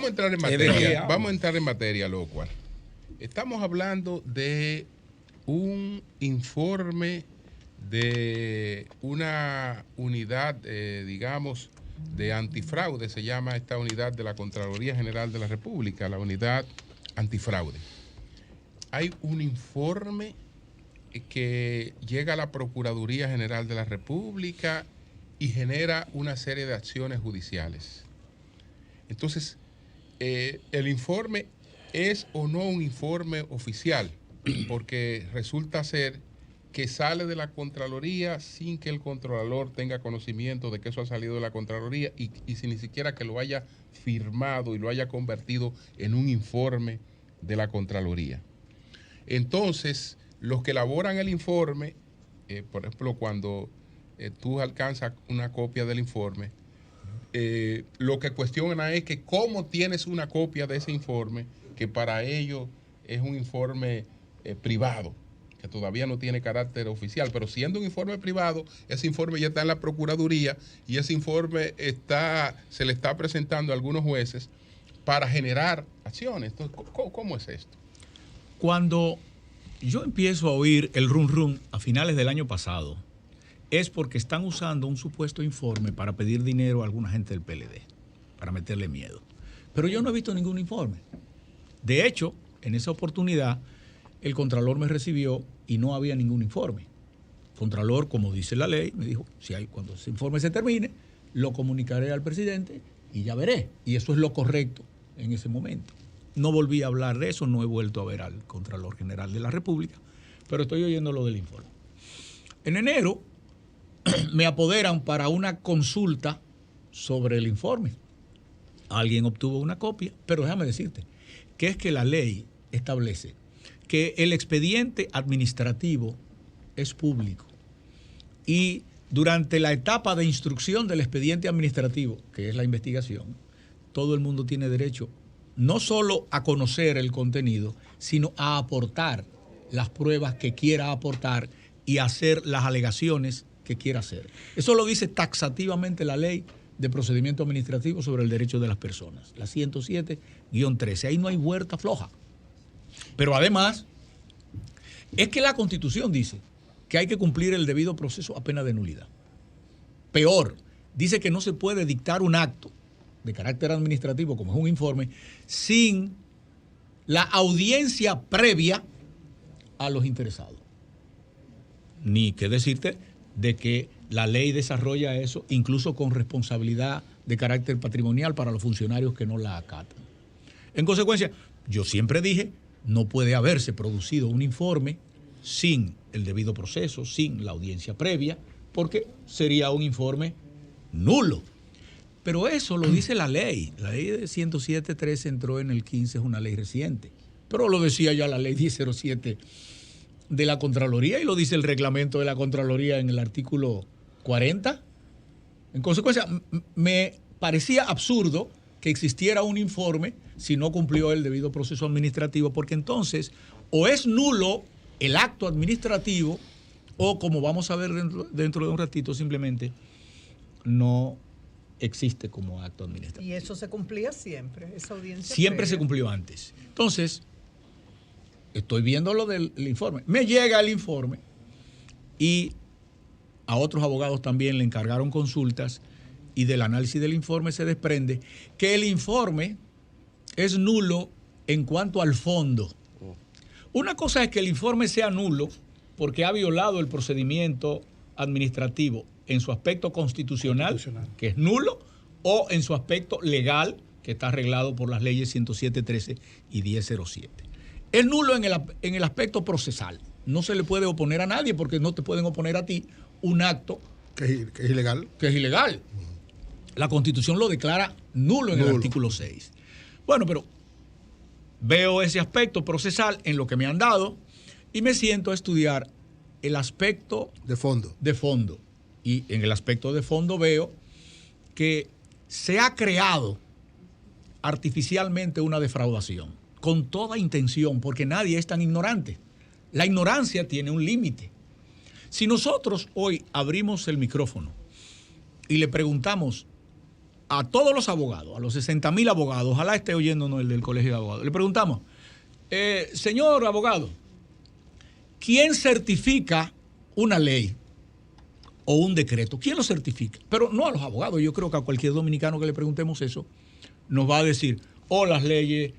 vamos a entrar en materia. Vamos a entrar en materia, Locuar. Estamos hablando de un informe de una unidad, digamos, de antifraude, se llama esta unidad de la Contraloría General de la República, la unidad antifraude. Hay un informe que llega a la Procuraduría General de la República y genera una serie de acciones judiciales. Entonces, el informe es o no un informe oficial, porque resulta ser que sale de la Contraloría sin que el Contralor tenga conocimiento de que eso ha salido de la Contraloría y sin ni siquiera que lo haya firmado y lo haya convertido en un informe de la Contraloría. Entonces, los que elaboran el informe, por ejemplo, cuando tú alcanzas una copia del informe, lo que cuestionan es que cómo tienes una copia de ese informe, que para ellos es un informe privado, que todavía no tiene carácter oficial, pero siendo un informe privado, ese informe ya está en la Procuraduría y ese informe se le está presentando a algunos jueces para generar acciones. Entonces, ¿cómo es esto? Cuando yo empiezo a oír el rum rum a finales del año pasado, es porque están usando un supuesto informe para pedir dinero a alguna gente del PLD, para meterle miedo. Pero yo no he visto ningún informe. De hecho, en esa oportunidad, el Contralor me recibió y no había ningún informe. El Contralor, como dice la ley, me dijo, cuando ese informe se termine, lo comunicaré al presidente y ya veré. Y eso es lo correcto en ese momento. No volví a hablar de eso, no he vuelto a ver al Contralor General de la República, pero estoy oyendo lo del informe. En enero me apoderan para una consulta sobre el informe. Alguien obtuvo una copia, pero déjame decirte que es que la ley establece que el expediente administrativo es público y durante la etapa de instrucción del expediente administrativo, que es la investigación, todo el mundo tiene derecho no solo a conocer el contenido, sino a aportar las pruebas que quiera aportar y hacer las alegaciones que quiera hacer. Eso lo dice taxativamente la ley de procedimiento administrativo sobre el derecho de las personas, la 107-13. Ahí no hay vuelta floja. Pero además, es que la Constitución dice que hay que cumplir el debido proceso a pena de nulidad. Peor, dice que no se puede dictar un acto de carácter administrativo, como es un informe, sin la audiencia previa a los interesados. Ni qué decirte de que la ley desarrolla eso, incluso con responsabilidad de carácter patrimonial para los funcionarios que no la acatan. En consecuencia, yo siempre dije, no puede haberse producido un informe sin el debido proceso, sin la audiencia previa, porque sería un informe nulo. Pero eso lo dice la ley. La ley de 107.3 entró en el 15, es una ley reciente. Pero lo decía ya la ley 1007 de la Contraloría y lo dice el reglamento de la Contraloría en el artículo 40. En consecuencia, me parecía absurdo que existiera un informe si no cumplió el debido proceso administrativo, porque entonces o es nulo el acto administrativo o, como vamos a ver dentro de un ratito, simplemente no existe como acto administrativo. Y eso se cumplía siempre, esa audiencia siempre previa. Se cumplió antes. Entonces, estoy viendo lo del informe. Me llega el informe y a otros abogados también le encargaron consultas y del análisis del informe se desprende que el informe es nulo en cuanto al fondo. Una cosa es que el informe sea nulo porque ha violado el procedimiento administrativo en su aspecto constitucional, que es nulo, o en su aspecto legal, que está arreglado por las leyes 107.13 y 10.07. Es nulo en el aspecto procesal. No se le puede oponer a nadie porque no te pueden oponer a ti un acto que es ilegal. Que es ilegal. La Constitución lo declara nulo en el artículo 6. Bueno, pero veo ese aspecto procesal en lo que me han dado y me siento a estudiar el aspecto de fondo. Y en el aspecto de fondo veo que se ha creado artificialmente una defraudación, con toda intención, porque nadie es tan ignorante. La ignorancia tiene un límite. Si nosotros hoy abrimos el micrófono y le preguntamos a todos los abogados, a los 60,000 abogados, ojalá esté oyéndonos el del Colegio de Abogados, le preguntamos, señor abogado, ¿quién certifica una ley o un decreto? ¿Quién lo certifica? Pero no a los abogados, yo creo que a cualquier dominicano que le preguntemos eso, nos va a decir, las leyes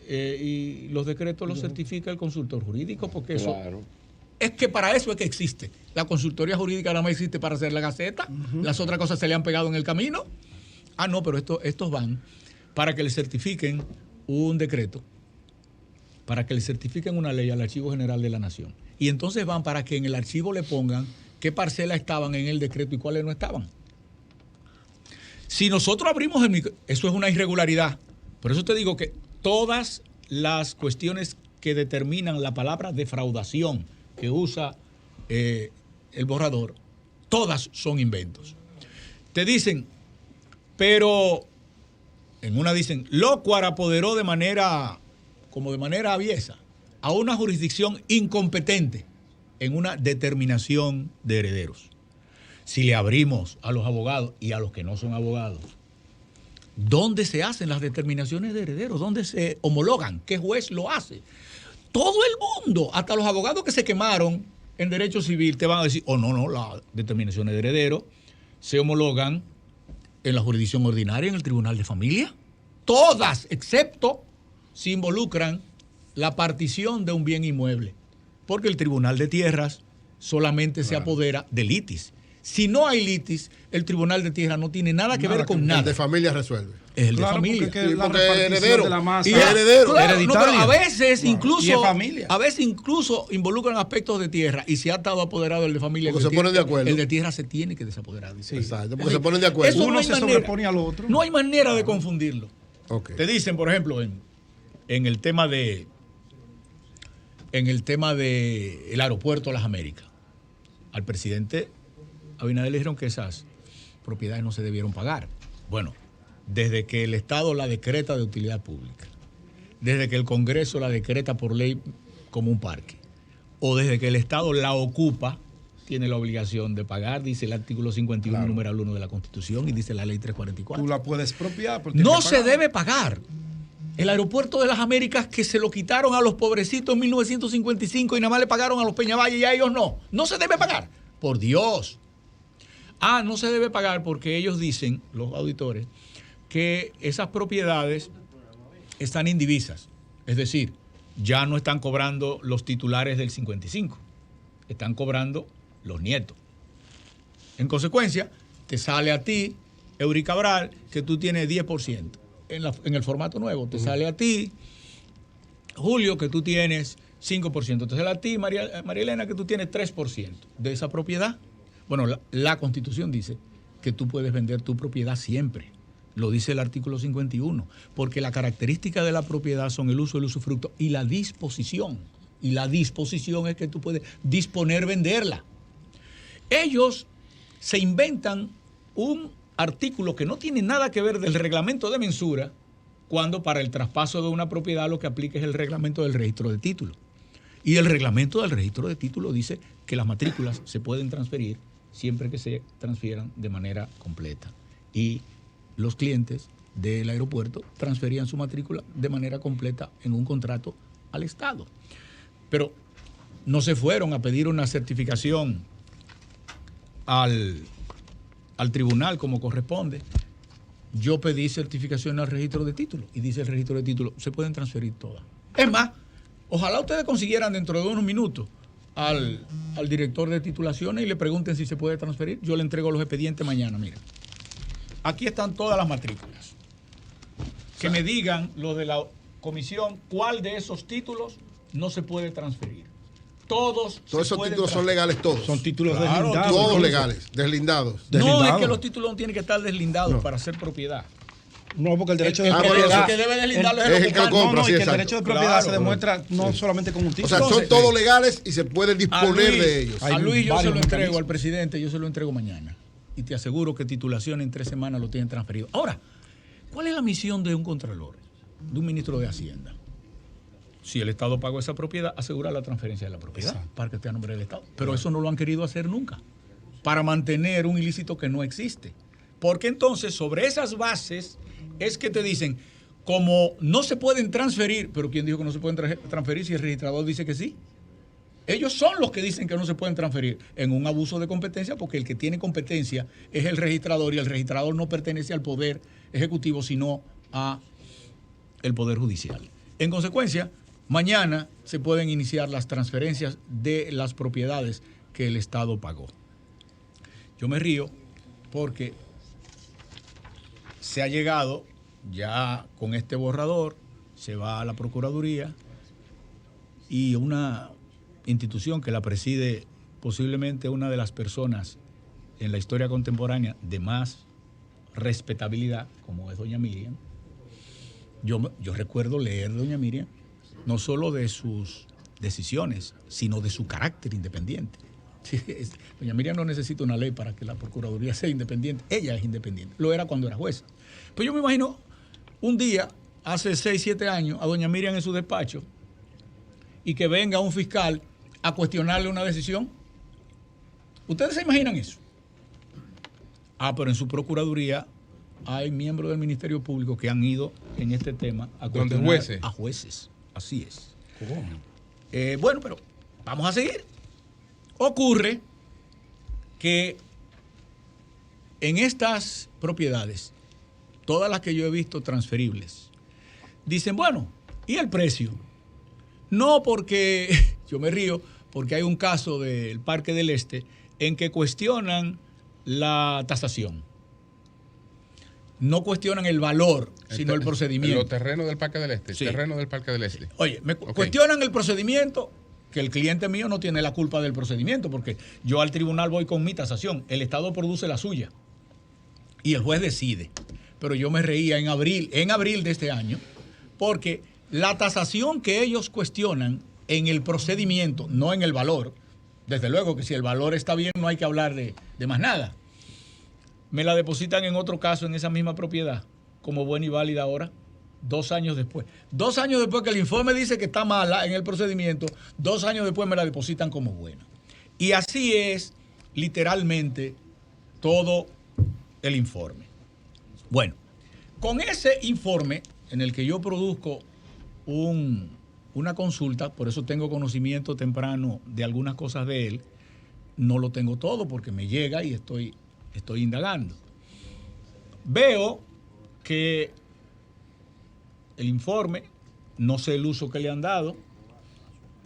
y los decretos los certifica el consultor jurídico, porque eso... Claro. Es que para eso es que existe. La consultoría jurídica nada más existe para hacer la gaceta. Las otras cosas se le han pegado en el camino. No, pero estos van para que le certifiquen un decreto, para que le certifiquen una ley al Archivo General de la Nación. Y entonces van para que en el archivo le pongan qué parcelas estaban en el decreto y cuáles no estaban. Si nosotros abrimos eso es una irregularidad. Por eso te digo que todas las cuestiones que determinan la palabra defraudación que usa el borrador, todas son inventos. Te dicen, pero en una dicen, Lócuar apoderó de manera aviesa a una jurisdicción incompetente en una determinación de herederos. Si le abrimos a los abogados y a los que no son abogados, ¿dónde se hacen las determinaciones de herederos? ¿Dónde se homologan? ¿Qué juez lo hace? Todo el mundo, hasta los abogados que se quemaron en derecho civil, te van a decir, no, las determinaciones de heredero se homologan en la jurisdicción ordinaria, en el Tribunal de Familia. Todas, excepto si involucran la partición de un bien inmueble. Porque el Tribunal de Tierras solamente se apodera de litis. Si no hay litis, el Tribunal de Tierras no tiene nada que ver con nada. El de familia resuelve. Es el de familia. Porque la repartición de la masa. Y heredero. Claro, no, pero a veces y incluso es familia. a veces incluso involucran aspectos de tierra y si ha estado apoderado el de familia, Porque se ponen de acuerdo. El de tierra se tiene que desapoderar. Sí. Exacto, porque se ponen de acuerdo. Eso Uno no hay se manera. sobrepone al otro. No hay manera de confundirlo. Okay. Te dicen, por ejemplo, en el tema de el aeropuerto de las Américas, al presidente Abinader le dijeron que esas propiedades no se debieron pagar. Bueno, desde que el Estado la decreta de utilidad pública, desde que el Congreso la decreta por ley como un parque, o desde que el Estado la ocupa, tiene la obligación de pagar, dice el artículo 51, Claro. numeral 1 de la Constitución, y dice la ley 344. Tú la puedes expropiar. pero No tienes que se pagar. debe pagar. El aeropuerto de las Américas que se lo quitaron a los pobrecitos en 1955 y nada más le pagaron a los Peñavalle y a ellos no. No se debe pagar. Por Dios. No se debe pagar porque ellos dicen, los auditores, que esas propiedades están indivisas. Es decir, ya no están cobrando los titulares del 55. Están cobrando los nietos. En consecuencia, te sale a ti, Eury Cabral, que tú tienes 10%. En el formato nuevo, te sale a ti, Julio, que tú tienes 5%. Te sale a ti, María Elena, que tú tienes 3% de esa propiedad. Bueno, la Constitución dice que tú puedes vender tu propiedad siempre. Lo dice el artículo 51. Porque la característica de la propiedad son el uso, el usufructo y la disposición. Y la disposición es que tú puedes disponer, venderla. Ellos se inventan un artículo que no tiene nada que ver del reglamento de mensura, cuando para el traspaso de una propiedad lo que aplica es el reglamento del registro de título. Y el reglamento del registro de título dice que las matrículas se pueden transferir siempre que se transfieran de manera completa. Y los clientes del aeropuerto transferían su matrícula de manera completa en un contrato al Estado. Pero no se fueron a pedir una certificación al tribunal como corresponde. Yo pedí certificación al registro de títulos y dice el registro de títulos, se pueden transferir todas. Es más, ojalá ustedes consiguieran dentro de unos minutos al director de titulaciones y le pregunten si se puede transferir. Yo le entrego los expedientes mañana, mira. Aquí están todas las matrículas. Que me digan los de la comisión cuál de esos títulos no se puede transferir. Todos esos títulos son legales, todos. Son títulos Claro, deslindados. Todos incluso. legales, deslindados. No, es Deslindado. que los títulos no tienen que estar deslindados No. para ser propiedad. No, porque el derecho El de que propiedad. debe deslindarlo es el que lo ocupante. compra, No, sí, y que el exacto. derecho de propiedad Claro. se demuestra no solamente con un O título. sea, Entonces, son todos legales y se puede A disponer Luis, de ellos. Hay a Luis yo se varios lo entrego, mecanismos. al presidente yo se lo entrego mañana. Y te aseguro que titulación en 3 semanas lo tienen transferido. Ahora, ¿cuál es la misión de un contralor, de un ministro de Hacienda? Si el Estado pagó esa propiedad, asegurar la transferencia de la propiedad. Exacto. Para que esté a nombre del Estado. Pero eso no lo han querido hacer nunca. Para mantener un ilícito que no existe. Porque entonces, sobre esas bases, es que te dicen, como no se pueden transferir, pero ¿quién dijo que no se pueden transferir si el registrador dice que sí? Ellos son los que dicen que no se pueden transferir en un abuso de competencia, porque el que tiene competencia es el registrador, y el registrador no pertenece al Poder Ejecutivo, sino a el Poder Judicial. En consecuencia, mañana se pueden iniciar las transferencias de las propiedades que el Estado pagó. Yo me río porque se ha llegado ya con este borrador, se va a la Procuraduría y una institución que la preside posiblemente una de las personas en la historia contemporánea de más respetabilidad, como es doña Miriam. Yo recuerdo leer de doña Miriam no solo de sus decisiones, sino de su carácter independiente. Sí, doña Miriam no necesita una ley para que la Procuraduría sea independiente. Ella es independiente. Lo era cuando era jueza. Pero yo me imagino un día, hace 6, 7 años, a doña Miriam en su despacho y que venga un fiscal a cuestionarle una decisión. ¿Ustedes se imaginan eso? Pero en su Procuraduría hay miembros del Ministerio Público que han ido en este tema a cuestionar a jueces. Así es. ¿Cómo? Bueno, pero vamos a seguir. Ocurre que en estas propiedades, todas las que yo he visto transferibles, dicen, bueno, ¿y el precio? No, porque, yo me río, porque hay un caso del Parque del Este en que cuestionan la tasación. No cuestionan el valor, sino el procedimiento. Los terrenos del Parque del Este. Sí. Terreno del Parque del Este. Oye, cuestionan el procedimiento, que el cliente mío no tiene la culpa del procedimiento, porque yo al tribunal voy con mi tasación. El Estado produce la suya y el juez decide. Pero yo me reía en abril de este año, porque la tasación que ellos cuestionan en el procedimiento, no en el valor, desde luego que si el valor está bien no hay que hablar de más nada, me la depositan en otro caso en esa misma propiedad como buena y válida ahora, 2 años después. 2 años después que el informe dice que está mala en el procedimiento, 2 años después me la depositan como buena. Y así es literalmente todo el informe. Bueno, con ese informe en el que yo produzco una consulta, por eso tengo conocimiento temprano de algunas cosas de él, no lo tengo todo porque me llega y estoy indagando. Veo que el informe, no sé el uso que le han dado,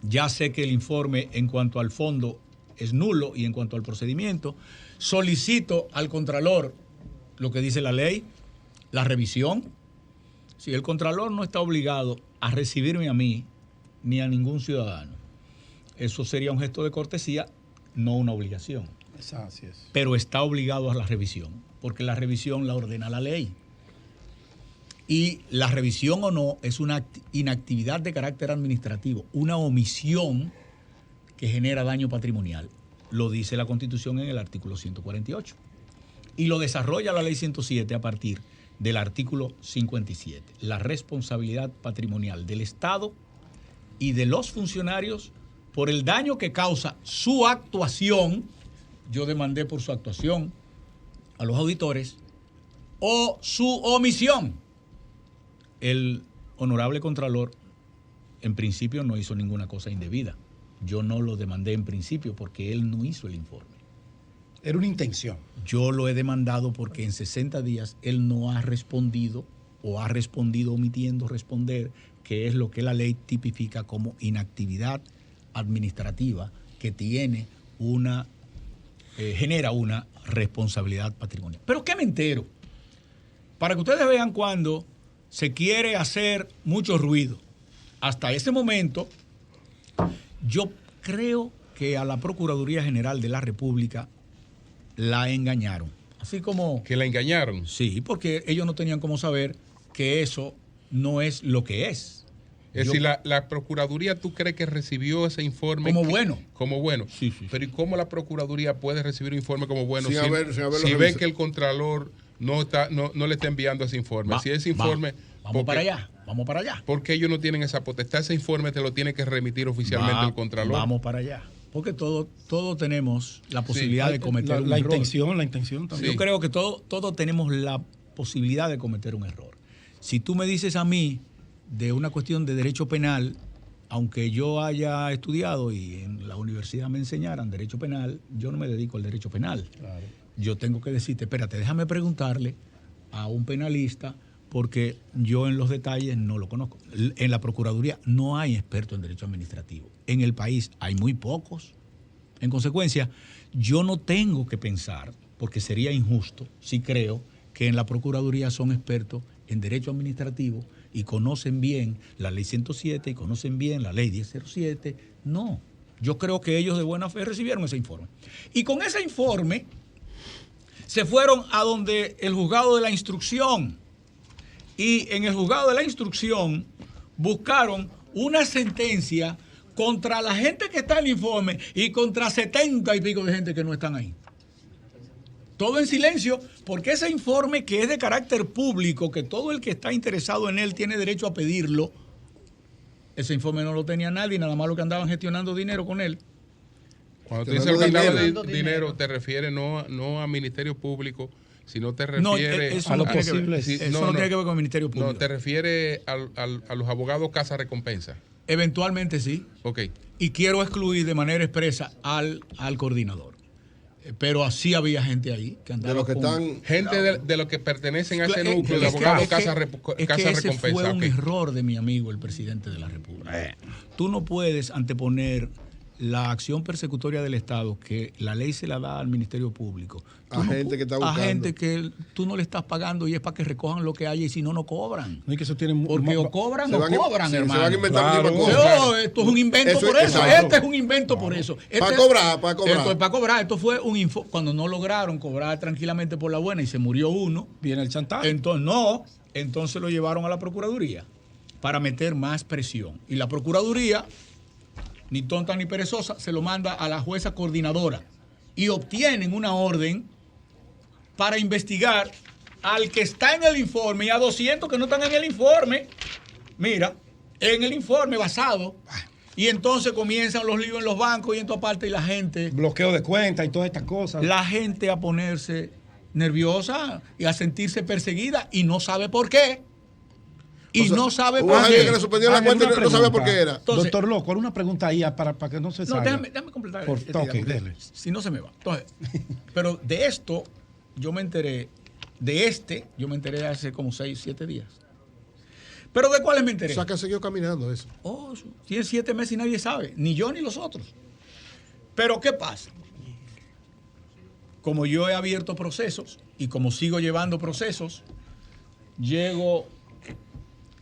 ya sé que el informe en cuanto al fondo es nulo y en cuanto al procedimiento, solicito al Contralor lo que dice la ley, la revisión. Si el Contralor no está obligado a recibirme a mí ni a ningún ciudadano, eso sería un gesto de cortesía, no una obligación. Así es. Pero está obligado a la revisión, porque la revisión la ordena la ley. Y la revisión o no es una inactividad de carácter administrativo, una omisión que genera daño patrimonial. Lo dice la Constitución en el artículo 148. Y lo desarrolla la ley 107 a partir del artículo 57. La responsabilidad patrimonial del Estado y de los funcionarios por el daño que causa su actuación. Yo demandé por su actuación a los auditores o su omisión. El honorable Contralor en principio no hizo ninguna cosa indebida. Yo no lo demandé en principio porque él no hizo el informe. Era una intención. Yo lo he demandado porque en 60 días él no ha respondido o ha respondido omitiendo responder, que es lo que la ley tipifica como inactividad administrativa que tiene genera una responsabilidad patrimonial. ¿Pero qué me entero? Para que ustedes vean cuando se quiere hacer mucho ruido. Hasta ese momento, yo creo que a la Procuraduría General de la República la engañaron. Así como... ¿Que la engañaron? Sí, porque ellos no tenían cómo saber que eso no es lo que es. Es decir, la Procuraduría, ¿tú crees que recibió ese informe? Como bueno. Como bueno. Sí. Pero ¿y cómo la Procuraduría puede recibir un informe como bueno si ve que el Contralor no le está enviando ese informe? Si ese informe... Vamos para allá. ¿Por qué ellos no tienen esa potestad? Ese informe te lo tiene que remitir oficialmente el Contralor. Vamos para allá. Porque todos tenemos la posibilidad de cometer un la error. intención también. Yo creo que todos tenemos la posibilidad de cometer un error. Si tú me dices a mí de una cuestión de derecho penal, aunque yo haya estudiado y en la universidad me enseñaran derecho penal, yo no me dedico al derecho penal. Claro. Yo tengo que decirte, espérate, déjame preguntarle a un penalista porque yo en los detalles no lo conozco. En la Procuraduría no hay expertos en derecho administrativo. En el país hay muy pocos. En consecuencia, yo no tengo que pensar, porque sería injusto, si creo que en la Procuraduría son expertos en derecho administrativo y conocen bien la ley 107 y conocen bien la ley 1007. No, yo creo que ellos de buena fe recibieron ese informe. Y con ese informe se fueron a donde el juzgado de la instrucción. Y en el juzgado de la instrucción buscaron una sentencia contra la gente que está en el informe y contra 70 y pico de gente que no están ahí. Todo en silencio, porque ese informe que es de carácter público, que todo el que está interesado en él tiene derecho a pedirlo, ese informe no lo tenía nadie, nada más lo que andaban gestionando dinero con él. Cuando tú dices que andaba dinero, te refieres no a Ministerio Público, sino te refieres a lo posible. Eso no tiene que ver con el Ministerio Público. No, te refieres a los abogados Casa Recompensa. Eventualmente sí. Ok. Y quiero excluir de manera expresa al coordinador. Pero así había gente ahí que andaba de los que están gente de los que pertenecen a ese núcleo de abogados Casa Recompensa. Ese fue un error de mi amigo el presidente de la República. Tú no puedes anteponer la acción persecutoria del Estado, que la ley se la da al Ministerio Público, a gente que está buscando, a gente que tú no le estás pagando y es para que recojan lo que haya y si no, no cobran. No, y que eso tiene porque o cobran o cobran, hermano. Se van a inventar claro. Esto es un invento por eso. Exacto. Este es un invento por eso. Para cobrar. Esto es para cobrar. Esto fue cuando no lograron cobrar tranquilamente por la buena y se murió uno. Viene el chantaje. Entonces lo llevaron a la Procuraduría para meter más presión. Y la Procuraduría, ni tonta ni perezosa, se lo manda a la jueza coordinadora y obtienen una orden para investigar al que está en el informe y a 200 que no están en el informe. Mira, en el informe basado. Y entonces comienzan los líos en los bancos y en toda parte y la gente... Bloqueo de cuentas y todas estas cosas. La gente a ponerse nerviosa y a sentirse perseguida y no sabe por qué. Y no sabe por qué. Que le suspendieron la cuenta y no sabía por qué era. Entonces, doctor Loco, una pregunta ahí para que no se salga. Déjame completar. Dele. Si no se me va. Entonces, pero de esto yo me enteré, hace como 6, 7 días. ¿Pero de cuáles me enteré? O sea, que siguió caminando eso. Tiene 7 meses y nadie sabe, ni yo ni los otros. Pero ¿qué pasa? Como yo he abierto procesos y como sigo llevando procesos, llego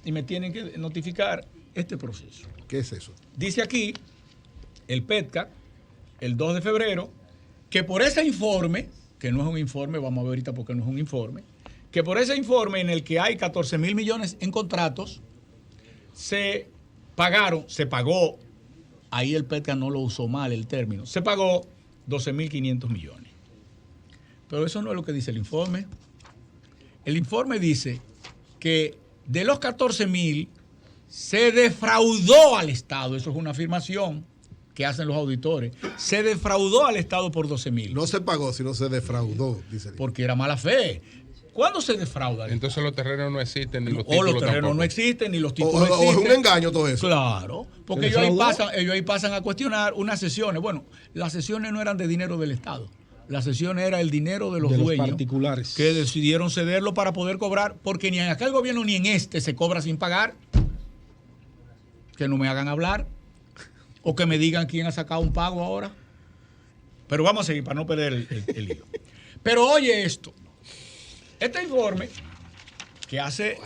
y me tienen que notificar este proceso. ¿Qué es eso? Dice aquí el PETCA, el 2 de febrero, que por ese informe, que no es un informe, vamos a ver ahorita por qué no es un informe, que por ese informe en el que hay 14,000 millones en contratos, se pagó, ahí el PETCA no lo usó mal el término, se pagó 12,500 millones. Pero eso no es lo que dice el informe. El informe dice que de los 14,000 se defraudó al Estado. Eso es una afirmación que hacen los auditores. Se defraudó al Estado por 12,000. No se pagó, sino se defraudó, dice el... Porque era mala fe. ¿Cuándo se defrauda? Entonces los terrenos no existen, ni los títulos los terrenos tampoco. No existen, ni los títulos existen. O es un engaño todo eso. Claro, porque ellos ahí pasan a cuestionar unas sesiones. Bueno, las sesiones no eran de dinero del Estado. Las sesiones era el dinero de los dueños particulares que decidieron cederlo para poder cobrar, porque ni en aquel gobierno ni en este se cobra sin pagar. Que no me hagan hablar o que me digan quién ha sacado un pago ahora. Pero vamos a seguir para no perder el hilo. Pero oye esto. Este informe que hace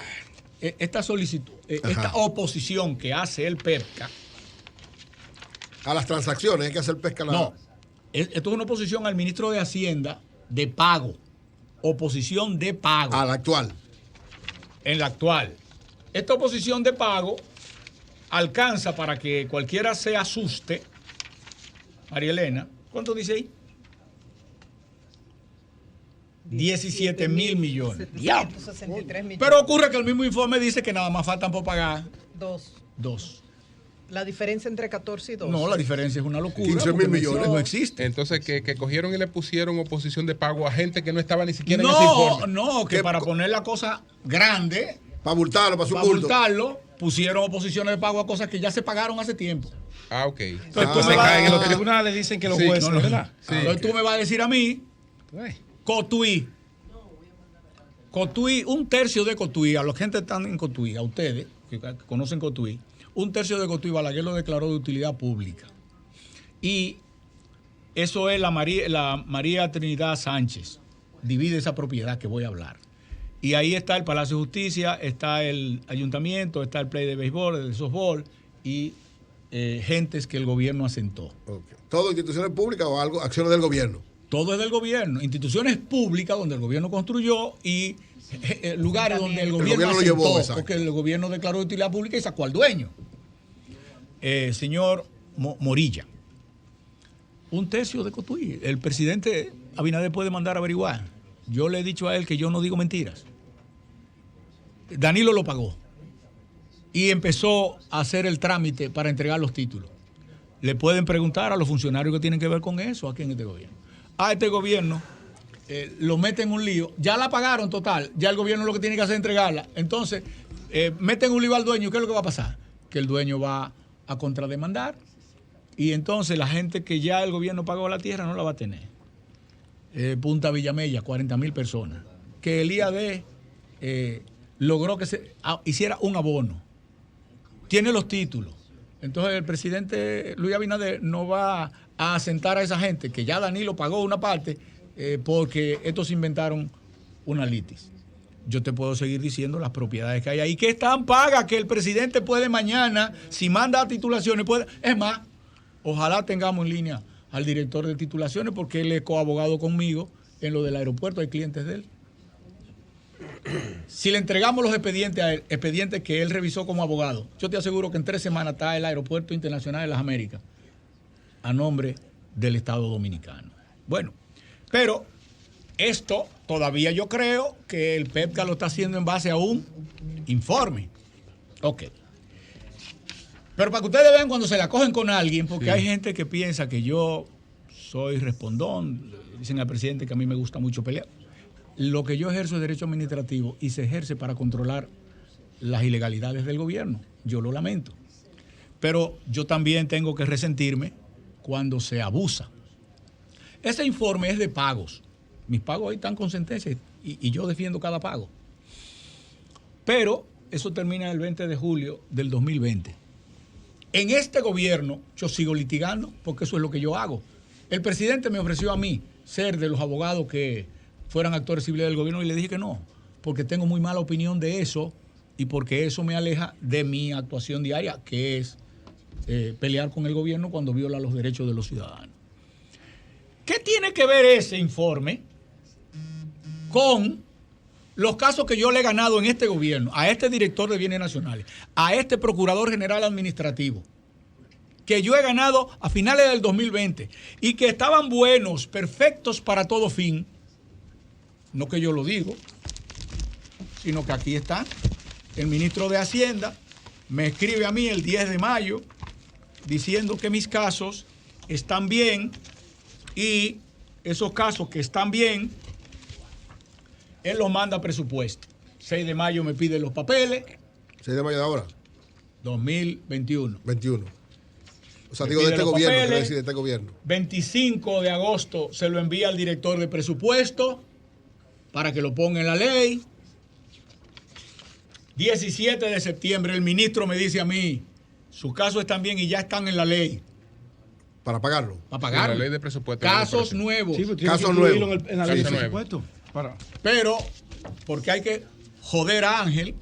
esta solicitud, esta oposición que hace el PETCA a las transacciones, hay que hacer pesca. No, esto es una oposición al ministro de Hacienda de pago. Oposición de pago. A la actual. En la actual. Esta oposición de pago alcanza para que cualquiera se asuste. María Elena, ¿cuánto dice ahí? 17,000 millones. 763 millones. Pero ocurre que el mismo informe dice que nada más faltan por pagar 2. La diferencia entre 14 y 12. No, la diferencia es una locura. 15.000 millones. No existe. Entonces, que cogieron y le pusieron oposición de pago a gente que no estaba ni siquiera en ese informe. No, que para poner la cosa grande, Para multarlo, para su para culto. multarlo, pusieron oposiciones de pago a cosas que ya se pagaron hace tiempo. Ah, ok. Entonces tú Se me vas, caen en los los tribunales dicen que los Sí, jueces, no, ¿verdad? Sí. Entonces tú me vas a decir a mí, Ay. Cotuí, un tercio de Cotuí, a los que gente están en Cotuí, a ustedes que conocen Cotuí, un tercio de Cotuí Balaguer lo declaró de utilidad pública. Y eso es la María Trinidad Sánchez. Divide esa propiedad que voy a hablar. Y ahí está el Palacio de Justicia, está el ayuntamiento, está el play de béisbol, el softball y gentes que el gobierno asentó. Okay. ¿Todo instituciones públicas o algo, acciones del gobierno? Todo es del gobierno, instituciones públicas donde el gobierno construyó y lugares donde el gobierno lo asentó, llevó, exacto. porque el gobierno declaró de utilidad pública y sacó al dueño. Señor Morilla, un tercio de Cotuí. El presidente Abinader puede mandar a averiguar. Yo le he dicho a él que yo no digo mentiras. Danilo lo pagó y empezó a hacer el trámite para entregar los títulos. Le pueden preguntar a los funcionarios que tienen que ver con eso aquí en este gobierno. A este gobierno lo meten en un lío. Ya la pagaron total. Ya el gobierno lo que tiene que hacer es entregarla. Entonces, meten un lío al dueño. ¿Qué es lo que va a pasar? Que el dueño va a contrademandar y entonces la gente que ya el gobierno pagó la tierra no la va a tener. Punta Villamella, 40,000 personas. Que el IAD logró que se hiciera un abono. Tiene los títulos. Entonces el presidente Luis Abinader no va a asentar a esa gente, que ya Danilo pagó una parte, porque estos inventaron una litis. Yo te puedo seguir diciendo las propiedades que hay ahí, que están pagas, que el presidente puede mañana, si manda titulaciones, puede. Es más, ojalá tengamos en línea al director de titulaciones, porque él es coabogado conmigo en lo del aeropuerto, hay clientes de él. Si le entregamos los expedientes a él, expedientes que él revisó como abogado, yo te aseguro que en 3 semanas está el Aeropuerto Internacional de las Américas a nombre del Estado Dominicano. Bueno, pero esto todavía yo creo que el PEPCA lo está haciendo en base a un informe. Ok. Pero para que ustedes vean cuando se la cogen con alguien, porque hay gente que piensa que yo soy respondón, dicen al presidente que a mí me gusta mucho pelear. Lo que yo ejerzo es derecho administrativo y se ejerce para controlar las ilegalidades del gobierno. Yo lo lamento. Pero yo también tengo que resentirme cuando se abusa. Ese informe es de pagos. Mis pagos ahí están con sentencia y yo defiendo cada pago. Pero eso termina el 20 de julio del 2020. En este gobierno yo sigo litigando porque eso es lo que yo hago. El presidente me ofreció a mí ser de los abogados que fueran actores civiles del gobierno y le dije que no, porque tengo muy mala opinión de eso y porque eso me aleja de mi actuación diaria, que es pelear con el gobierno cuando viola los derechos de los ciudadanos. ¿Qué tiene que ver ese informe con los casos que yo le he ganado en este gobierno, a este director de bienes nacionales, a este procurador general administrativo, que yo he ganado a finales del 2020 y que estaban buenos, perfectos para todo fin? No que yo lo digo, sino que aquí está el ministro de Hacienda, me escribe a mí el 10 de mayo diciendo que mis casos están bien y esos casos que están bien, él los manda a presupuesto. 6 de mayo me pide los papeles. 6 de mayo de ahora. 2021. 21. O sea, digo de este gobierno, quiero decir de este gobierno. 25 de agosto se lo envía al director de presupuesto para que lo ponga en la ley. 17 de septiembre el ministro me dice a mí, sus casos están bien y ya están en la ley. Para pagarlo. Para pagarlo. La ley de presupuesto. Casos nuevos. Sí, pues Casos tiene que incluirlo nuevos. en la ley de Casos presupuesto. Pero, porque hay que joder a Ángel,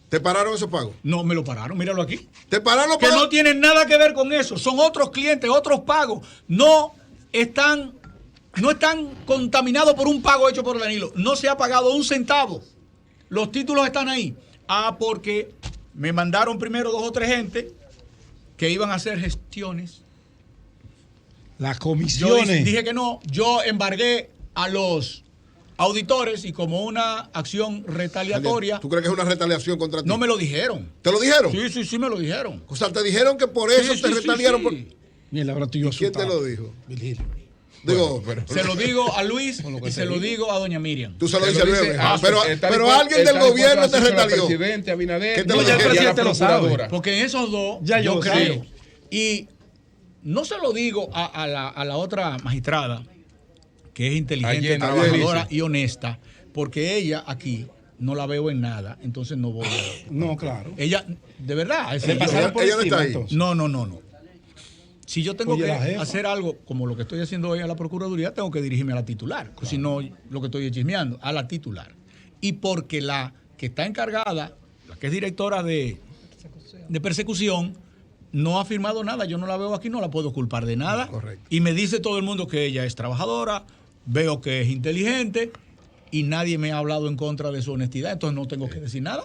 ¿Te pararon esos pagos? no me lo pararon, míralo aquí. ¿Te pararon los Que pagos? no tienen nada que ver con eso. Son otros clientes, otros pagos. No están contaminados por un pago hecho por Danilo. No se ha pagado un centavo. Los títulos están ahí. Porque me mandaron primero 2 o 3 gente que iban a hacer gestiones. Las Yo comisiones. dije que no. Yo embargué a los auditores y como una acción retaliatoria. ¿Tú crees que es una retaliación contra ti? No me lo dijeron. ¿Te lo dijeron? Sí, me lo dijeron. O sea, te dijeron que por eso Sí, te sí, retaliaron. sí. Mira, ahora estoy yo ¿Quién te asustado. lo dijo? Virgilio. Digo, Se lo digo a Luis y se lo digo a doña Miriam. tú se lo Te dices lo al dice, bebé. ah, Pero está alguien del está dispuesto gobierno a te hacerse al retalió. presidente Abinader, ¿Qué te y lo a la dijeron? Ya te lo sabe. procuradora. Porque en esos dos, Ya yo yo lo creo. sé. Y no se lo digo a la otra magistrada, que es inteligente, Jenny, trabajadora Jenny. y honesta, porque ella aquí no la veo en nada, entonces no voy a... No, claro. Ella, de verdad, es Le decir, pasaron por ella no encima, está ahí. entonces. no. Si yo tengo Oye, que la jefa. hacer algo como lo que estoy haciendo hoy a la Procuraduría, tengo que dirigirme a la titular. Si no, lo que estoy es chismeando, a la titular. Y porque la que está encargada, la que es directora de persecución, no ha firmado nada. Yo no la veo aquí, no la puedo culpar de nada. Correcto. Y me dice todo el mundo que ella es trabajadora, veo que es inteligente y nadie me ha hablado en contra de su honestidad, entonces no tengo que decir nada.